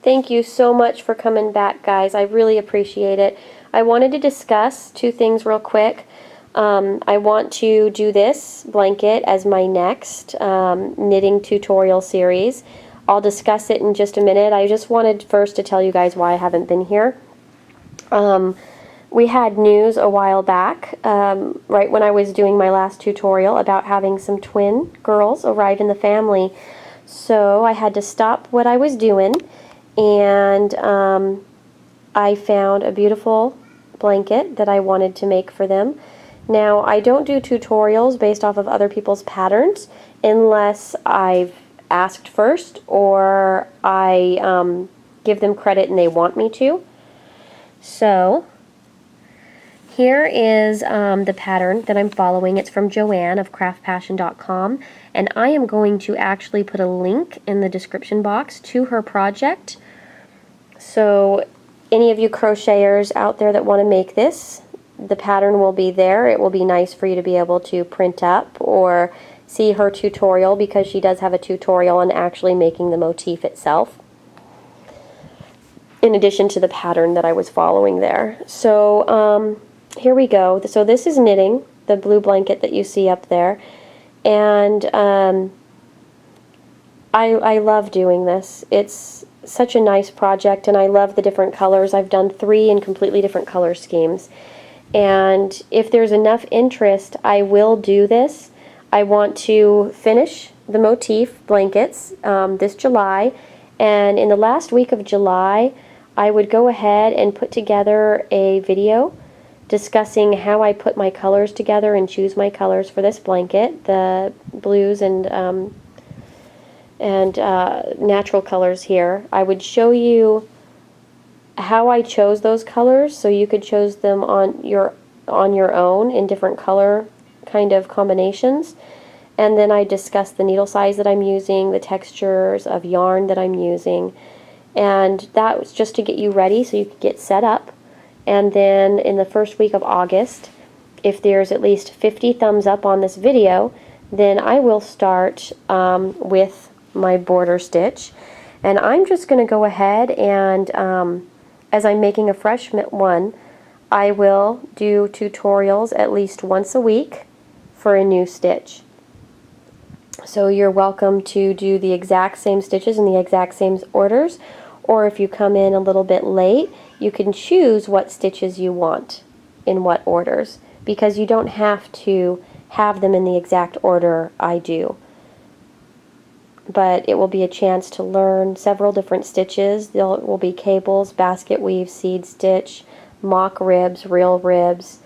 Thank you so much for coming back, guys. I really appreciate it. I wanted to discuss two things real quick. I want to do this blanket as my next knitting tutorial series. I'll discuss it in just a minute. I just wanted first to tell you guys why I haven't been here. We had news a while back, right when I was doing my last tutorial, about having some twin girls arrive in the family. So I had to stop what I was doing, and I found a beautiful blanket that I wanted to make for them. Now, I don't do tutorials based off of other people's patterns unless I've asked first or I give them credit and they want me to. So here is the pattern that I'm following. It's from Joanne of craftpassion.com, and I am going to actually put a link in the description box to her project. So any of you crocheters out there that want to make this, the pattern will be there. It will be nice for you to be able to print up or see her tutorial, because she does have a tutorial on actually making the motif itself, in addition to the pattern that I was following there. So here we go. So this is knitting, the blue blanket that you see up there, and I love doing this. It's such a nice project, and I love the different colors. I've done 3 in completely different color schemes, and if there's enough interest, I will do this. I want to finish the motif blankets this July, and in the last week of July I would go ahead and put together a video discussing how I put my colors together and choose my colors for this blanket, the blues and natural colors here. I would show you how I chose those colors so you could choose them on your own in different color kind of combinations. And then I discuss the needle size that I'm using, the textures of yarn that I'm using, and that was just to get you ready so you could get set up. And then in the first week of August, if there's at least 50 thumbs up on this video, then I will start with my border stitch. And I'm just going to go ahead and as I'm making a fresh one, I will do tutorials at least once a week for a new stitch. So you're welcome to do the exact same stitches in the exact same orders, or if you come in a little bit late, you can choose what stitches you want in what orders, because you don't have to have them in the exact order I do. But it will be a chance to learn several different stitches. There will be cables, basket weave, seed stitch, mock ribs, real ribs,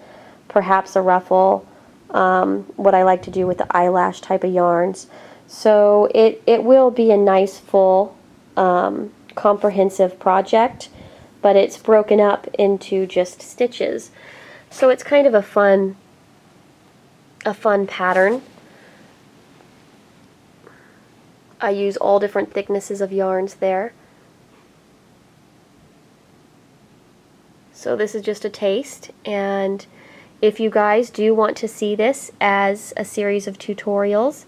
perhaps a ruffle, what I like to do with the eyelash type of yarns. So it will be a nice full comprehensive project, but it's broken up into just stitches. So it's kind of a fun pattern. I use all different thicknesses of yarns there. So this is just a taste, and if you guys do want to see this as a series of tutorials,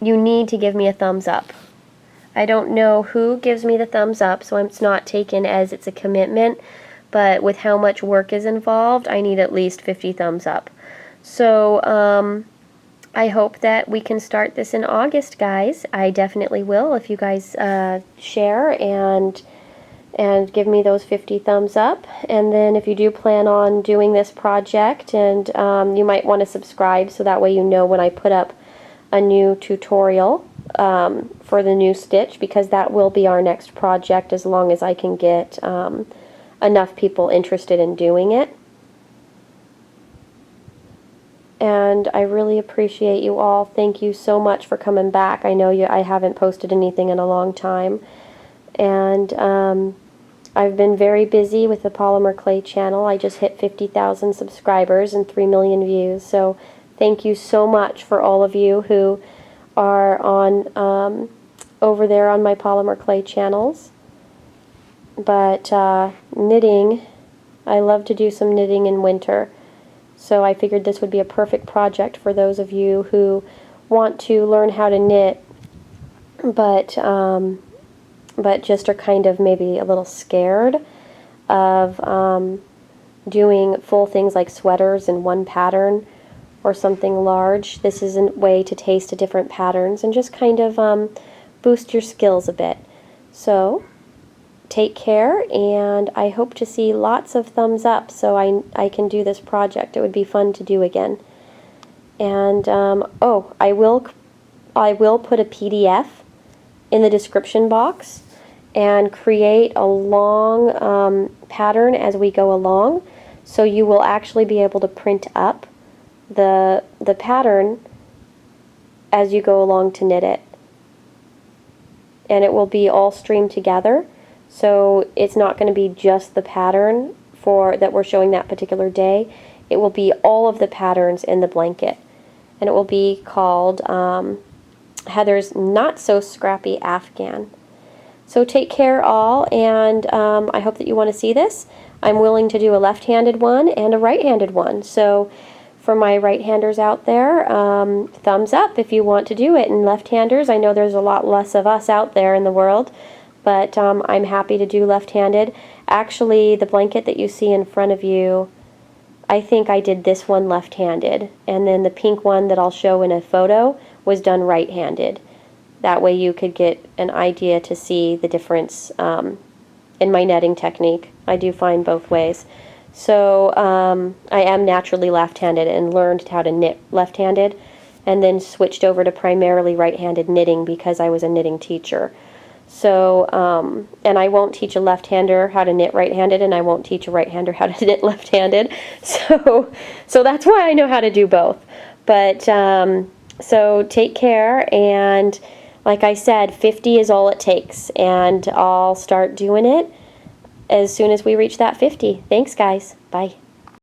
you need to give me a thumbs up. I don't know who gives me the thumbs up, so it's not taken as it's a commitment, but with how much work is involved, I need at least 50 thumbs up. So I hope that we can start this in August, guys. I definitely will if you guys share and give me those 50 thumbs up. And then if you do plan on doing this project, and you might want to subscribe so that way you know when I put up a new tutorial for the new stitch, because that will be our next project as long as I can get enough people interested in doing it. And I really appreciate you all. Thank you so much for coming back. I know I haven't posted anything in a long time, and I've been very busy with the Polymer Clay channel. I just hit 50,000 subscribers and 3 million views, so thank you so much for all of you who are on over there on my Polymer Clay channels. But knitting, I love to do some knitting in winter. So I figured this would be a perfect project for those of you who want to learn how to knit, but but just are kind of maybe a little scared of doing full things like sweaters in one pattern or something large. This is a way to taste different patterns and just kind of boost your skills a bit. So take care, and I hope to see lots of thumbs up so I can do this project. It would be fun to do again. And oh, I will put a PDF in the description box and create a long pattern as we go along, so you will actually be able to print up the pattern as you go along to knit it. And it will be all streamed together, so it's not going to be just the pattern that we're showing that particular day. It will be all of the patterns in the blanket, and it will be called Heather's Not So Scrappy Afghan. So take care all, and I hope that you want to see this. I'm willing to do a left-handed one and a right-handed one. So for my right-handers out there, thumbs up if you want to do it. And left-handers, I know there's a lot less of us out there in the world, but I'm happy to do left-handed. Actually, the blanket that you see in front of you, I think I did this one left-handed, and then the pink one that I'll show in a photo was done right-handed. That way you could get an idea to see the difference in my netting technique. I do find both ways. So I am naturally left-handed and learned how to knit left-handed, and then switched over to primarily right-handed knitting because I was a knitting teacher. So, and I won't teach a left-hander how to knit right-handed, and I won't teach a right-hander how to knit left-handed. So that's why I know how to do both. But so take care, and like I said, 50 is all it takes, and I'll start doing it as soon as we reach that 50. Thanks, guys. Bye.